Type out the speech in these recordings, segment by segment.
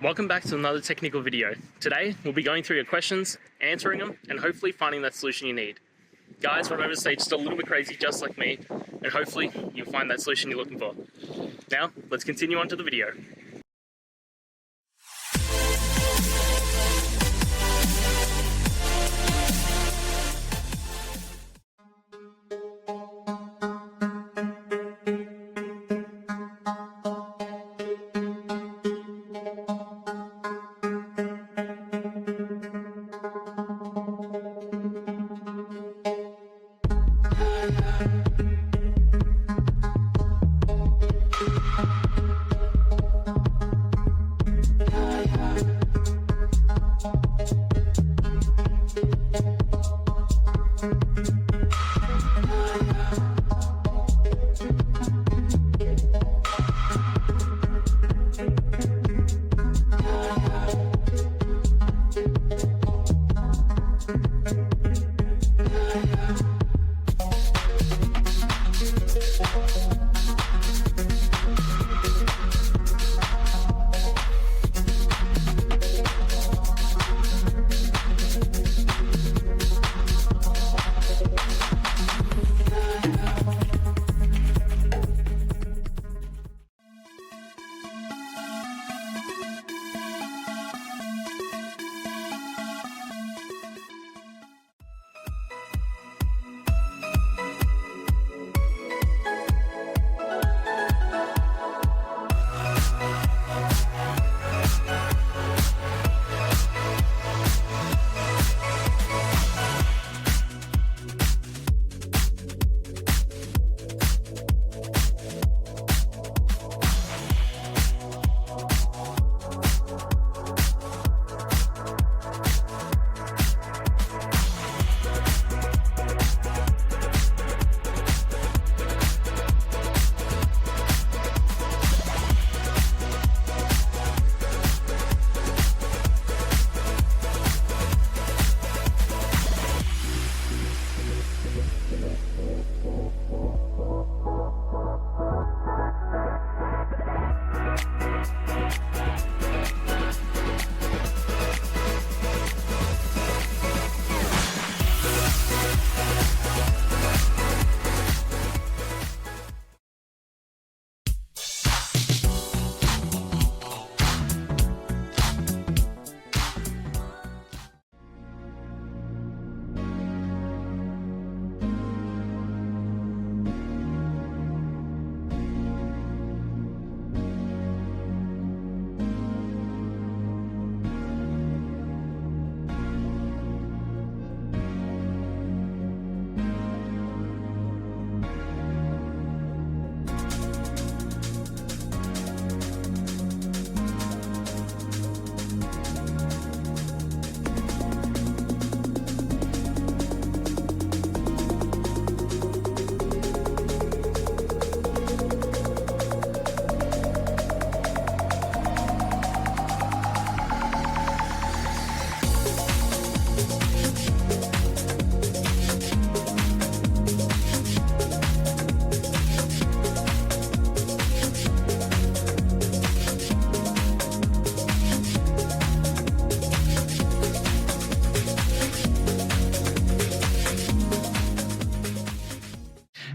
Welcome back to another technical video. Today, we'll be going through your questions, answering them, and hopefully finding that solution you need. Guys, remember to stay just a little bit crazy just like me, and hopefully you'll find that solution you're looking for. Now, let's continue on to the video.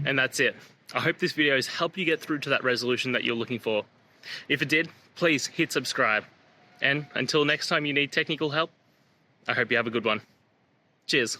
And that's it. I hope this video has helped you get through to that resolution that you're looking for. If it did, please hit subscribe. And until next time you need technical help, I hope you have a good one. Cheers.